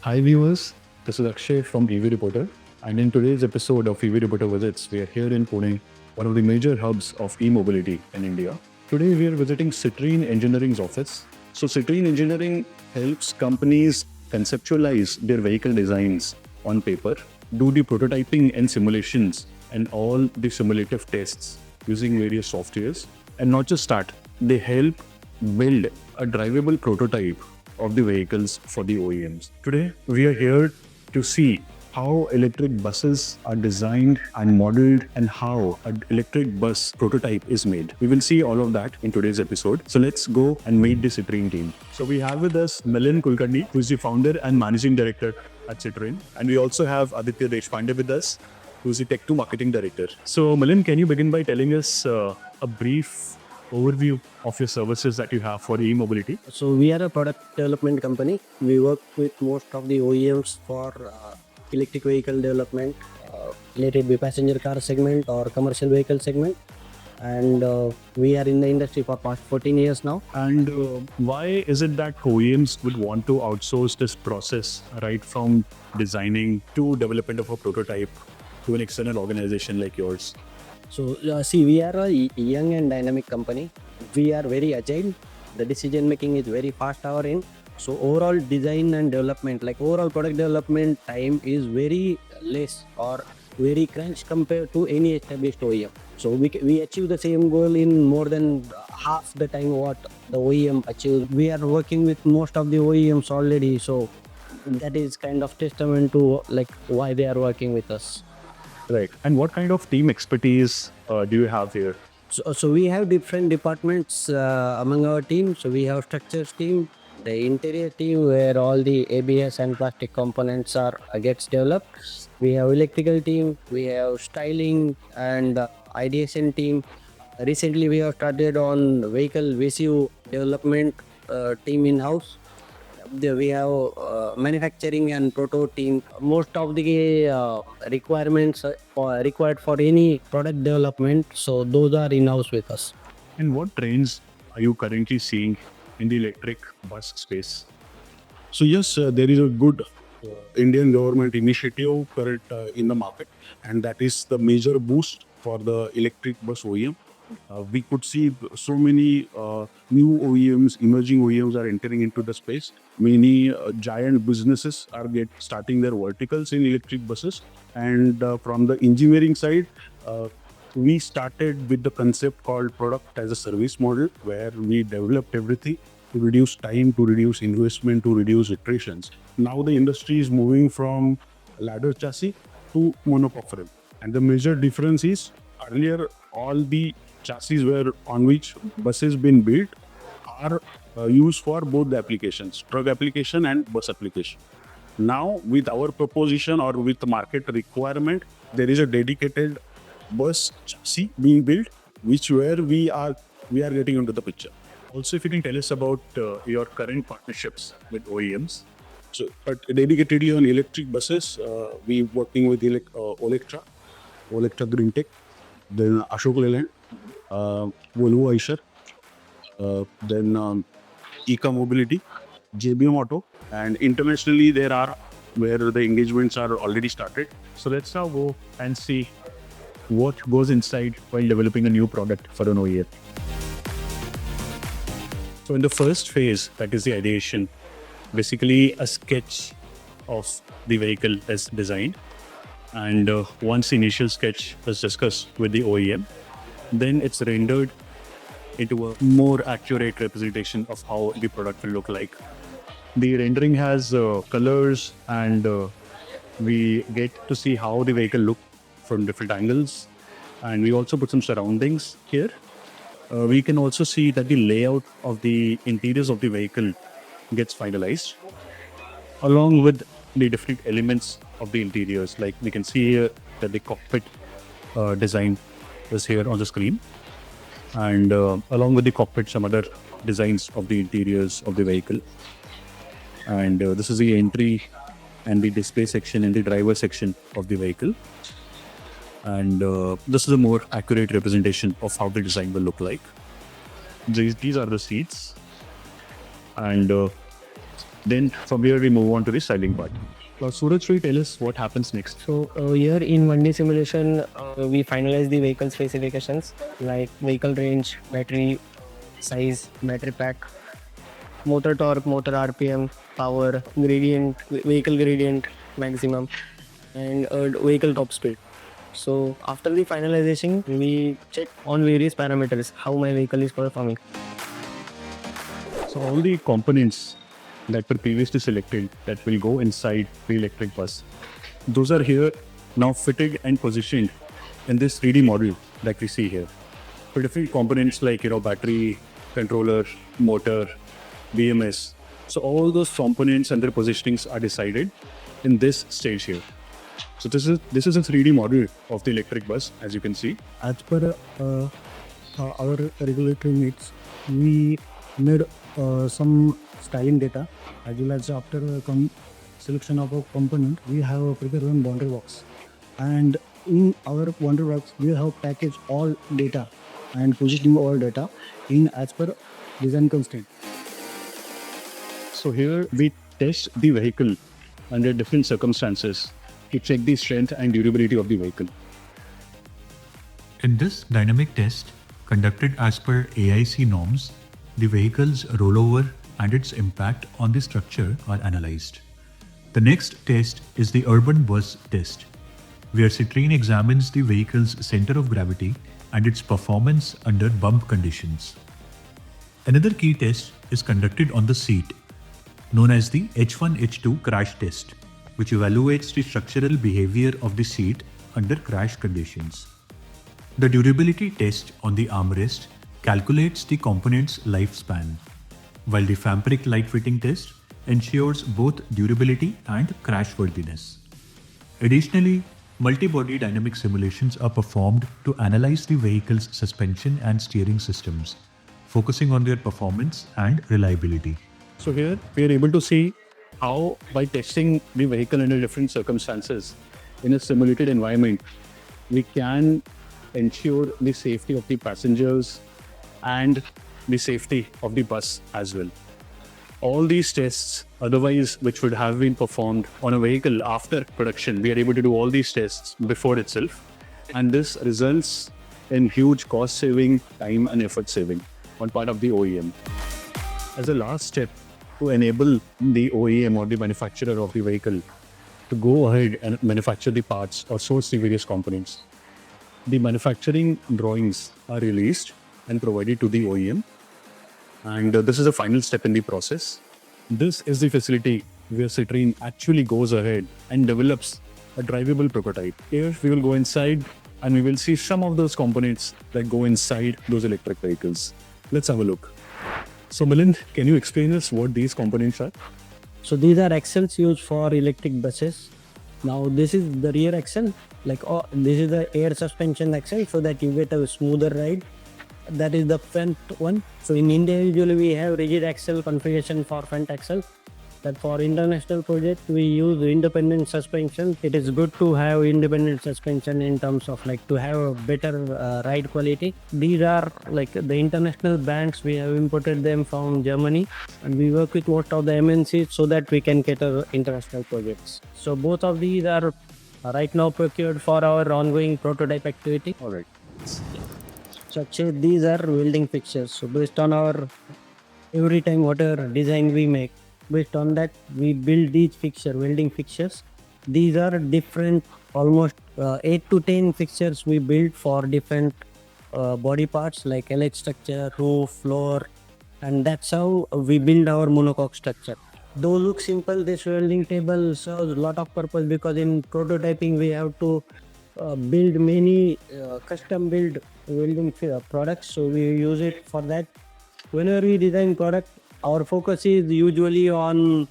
Hi viewers, this is Akshay from EVreporter, and in today's episode of EVreporter Visits, we are here in Pune, one of the major hubs of e-mobility in India. Today we are visiting Ctrine Engineering's office. So Ctrine Engineering helps companies conceptualize their vehicle designs on paper, do the prototyping and simulations, and all the simulative tests using various softwares. And not just that, they help build a drivable prototype of the vehicles for the OEMs. Today, we are here to see how electric buses are designed and modeled and how an electric bus prototype is made. We will see all of that in today's episode. So let's go and meet the Citroen team. So we have with us Milind Kulkarni, who is the founder and managing director at Citroen. And we also have Aditya Deshpande with us, who's the Tech 2 Marketing Director. So Milind, can you begin by telling us a brief overview of your services that you have for e-mobility? So we are a product development company. We work with most of the OEMs for electric vehicle development, let it be passenger car segment or commercial vehicle segment. And we are in the industry for past 14 years now. And why is it that OEMs would want to outsource this process right from designing to development of a prototype to an external organization like yours? So see, we are a young and dynamic company. We are very agile. The decision making is very fast our end. So overall design and development, like overall product development time is very less or very crunch compared to any established OEM. So we achieve the same goal in more than half the time what the OEM achieves. We are working with most of the OEMs already. So that is kind of testament to like why they are working with us. Right. And what kind of team expertise do you have here? So we have different departments among our team. So we have structures team, the interior team where all the ABS and plastic components are gets developed. We have electrical team, we have styling and ideation team. Recently we have started on vehicle VCU development team in house. We have manufacturing and proto team. Most of the requirements required for any product development, so those are in-house with us. And what trends are you currently seeing in the electric bus space? So yes, there is a good Indian government initiative current in the market, and that is the major boost for the electric bus OEM. We could see so many new OEMs, emerging OEMs are entering into the space. Many giant businesses are starting their verticals in electric buses. And from the engineering side, we started with the concept called product as a service model, where we developed everything to reduce time, to reduce investment, to reduce iterations. Now the industry is moving from ladder chassis to monocoque frame. And the major difference is earlier all the chassis were on which buses been built are used for both the applications, truck application and bus application. Now with our proposition or with the market requirement, there is a dedicated bus chassis being built, which where we are getting into the picture. Also, if you can tell us about your current partnerships with OEMs. So, but dedicatedly on electric buses, we working with Olectra Green Tech, then Ashok Leyland, Volvo Eicher, then Eka Mobility, JBM Auto, and internationally there are where the engagements are already started. So let's now go and see what goes inside while developing a new product for an OEM. So in the first phase, that is the ideation, basically a sketch of the vehicle is designed. And once the initial sketch is discussed with the OEM, then it's rendered into a more accurate representation of how the product will look like. The rendering has colors, and we get to see how the vehicle looks from different angles. And we also put some surroundings here. We can also see that the layout of the interiors of the vehicle gets finalized, along with the different elements of the interiors. Like we can see here that the cockpit design is here on the screen, and along with the cockpit, some other designs of the interiors of the vehicle. And this is the entry and the display section and the driver section of the vehicle. And this is a more accurate representation of how the design will look like. These are the seats, and Then from here we move on to the styling part. Now Suraj, will you tell us what happens next? So here in 1D simulation, we finalize the vehicle specifications like vehicle range, battery size, battery pack, motor torque, motor RPM, power, gradient, vehicle gradient maximum, and vehicle top speed. So after the finalization, we check on various parameters how my vehicle is performing. So all the components that were previously selected that will go inside the electric bus, those are here now fitted and positioned in this 3D model that we see here. For different components like battery, controller, motor, BMS. So all those components and their positionings are decided in this stage here. So this is a 3D model of the electric bus, as you can see. As per our regulatory needs, we made some styling data, as well as after selection of a component, we have prepared one boundary box, and in our boundary box we have packaged all data and positioning all data in as per design constraint. So here we test the vehicle under different circumstances to check the strength and durability of the vehicle. In this dynamic test, conducted as per AIC norms, the vehicle's rollover and its impact on the structure are analyzed. The next test is the urban bus test, where Ctrine examines the vehicle's center of gravity and its performance under bump conditions. Another key test is conducted on the seat, known as the H1-H2 crash test, which evaluates the structural behavior of the seat under crash conditions. The durability test on the armrest calculates the component's lifespan, while the Fampric light fitting test ensures both durability and crashworthiness. Additionally, multi-body dynamic simulations are performed to analyze the vehicle's suspension and steering systems, focusing on their performance and reliability. So here we are able to see how by testing the vehicle under different circumstances in a simulated environment, we can ensure the safety of the passengers and the safety of the bus as well. All these tests, otherwise which would have been performed on a vehicle after production, we are able to do all these tests before itself. And this results in huge cost saving, time and effort saving on part of the OEM. As a last step to enable the OEM or the manufacturer of the vehicle to go ahead and manufacture the parts or source the various components, the manufacturing drawings are released and provided to the OEM. And this is the final step in the process. This is the facility where Ctrine actually goes ahead and develops a drivable prototype. Here we will go inside and we will see some of those components that go inside those electric vehicles. Let's have a look. So Milind, can you explain us what these components are? So these are axles used for electric buses. Now this is the rear axle, this is the air suspension axle, so that you get a smoother ride. That is the front one. So in India usually we have rigid axle configuration for front axle. That for international project we use independent suspension. It is good to have independent suspension in terms of to have a better ride quality. These are the international brands. We have imported them from Germany, and we work with most of the MNCs so that we can cater international projects. So both of these are right now procured for our ongoing prototype activity. All right. So actually these are welding fixtures. So based on our every time whatever design we make, based on that we build these welding fixtures. These are different, almost 8 to 10 fixtures we build for different body parts like LH structure, roof, floor, and that's how we build our monocoque structure. Though look simple, this welding table serves a lot of purpose because in prototyping we have to build many custom build welding products, so we use it for that. Whenever we design product, our focus is usually on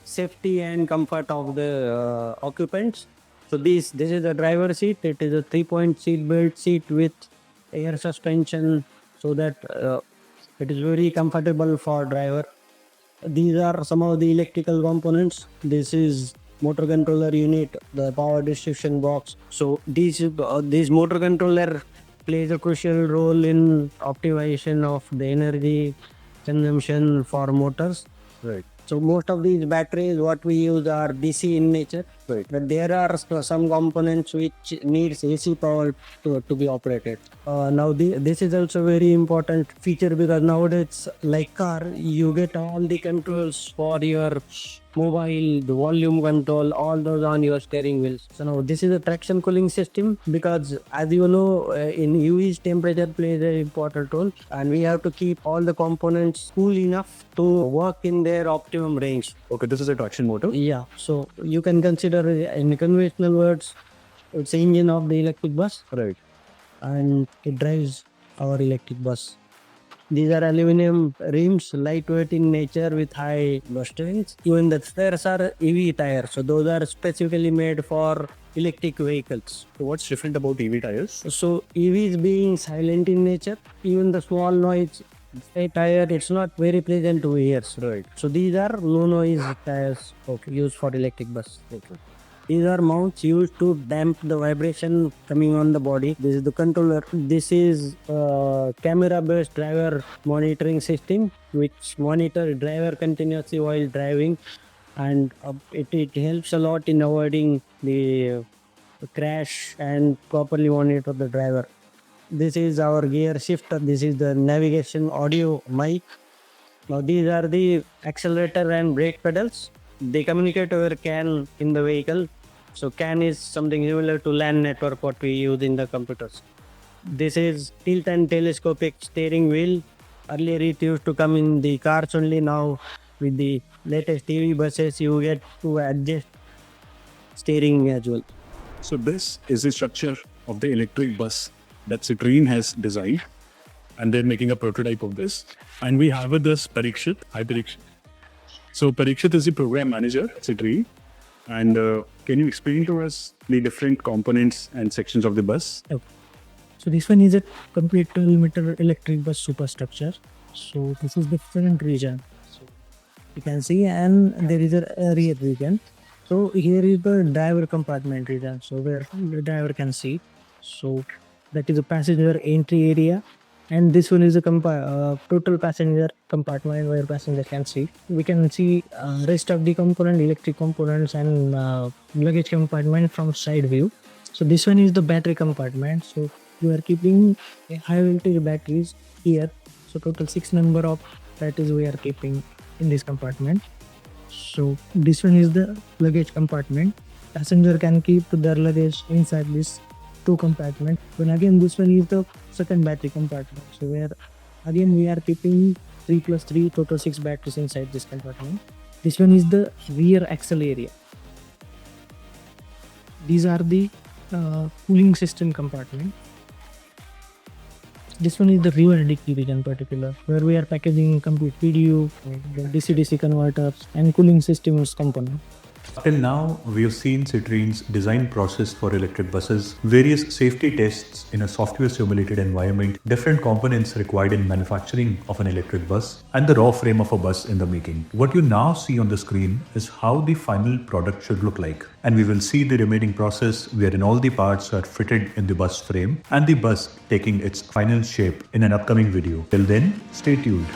safety and comfort of the occupants. So this is the driver seat. It is a 3-point seat belt seat with air suspension, so that it is very comfortable for driver. These are some of the electrical components. This is motor controller unit, the power distribution box. So this motor controller plays a crucial role in optimization of the energy consumption for motors. Right. So most of these batteries, what we use are DC in nature. Right. But there are some components which needs AC power to be operated. Now this is also very important feature because nowadays, like car, you get all the controls for your mobile, the volume control, all those on your steering wheels. So now this is a traction cooling system because as you know, in UVs temperature plays an important role, and we have to keep all the components cool enough to work in their optimum range. Okay, this is a traction motor. Yeah, so you can consider in conventional words, it's the engine of the electric bus, Right. and it drives our electric bus. These are aluminum rims, lightweight in nature with high strength. Even the tires are EV tires, so those are specifically made for electric vehicles. So what's different about EV tires? So EVs being silent in nature, even the small noise, say tire, it's not very pleasant to hear. Right. So these are low noise tires used for electric bus. These are mounts used to damp the vibration coming on the body. This is the controller. This is a camera-based driver monitoring system which monitor driver continuously while driving, and it helps a lot in avoiding the crash and properly monitor the driver. This is our gear shifter. This is the navigation audio mic. Now these are the accelerator and brake pedals. They communicate over CAN in the vehicle. So CAN is something similar to LAN network what we use in the computers. This is tilt and telescopic steering wheel. Earlier it used to come in the cars only. Now with the latest EV buses you get to adjust steering as well. So this is the structure of the electric bus that Ctrine has designed, and they're making a prototype of this. And we have with us Parikshit. Hi Parikshit. So Parikshit is the program manager at Ctrine. And can you explain to us the different components and sections of the bus? So this one is a complete 12-meter electric bus superstructure. So this is the front region. So you can see, and there is a rear region. So here is the driver compartment region. So where the driver can see. So that is a passenger entry area. And this one is a total passenger compartment where passenger can see. We can see rest of the component, electric components and luggage compartment from side view. So this one is the battery compartment. So we are keeping high voltage batteries here. So total 6 number of batteries we are keeping in this compartment. So this one is the luggage compartment. Passenger can keep their luggage inside this 2 compartment. Then again this one is the second battery compartment. So where again we are keeping 3 plus 3, total 6 batteries inside this compartment. This one is the rear axle area. These are the cooling system compartment. This one is the rear dicky region particular, where we are packaging complete PDU, DC-DC converters and cooling systems component. Till now, we have seen Citrine's design process for electric buses, various safety tests in a software simulated environment, different components required in manufacturing of an electric bus, and the raw frame of a bus in the making. What you now see on the screen is how the final product should look like. And we will see the remaining process wherein all the parts are fitted in the bus frame and the bus taking its final shape in an upcoming video. Till then, stay tuned.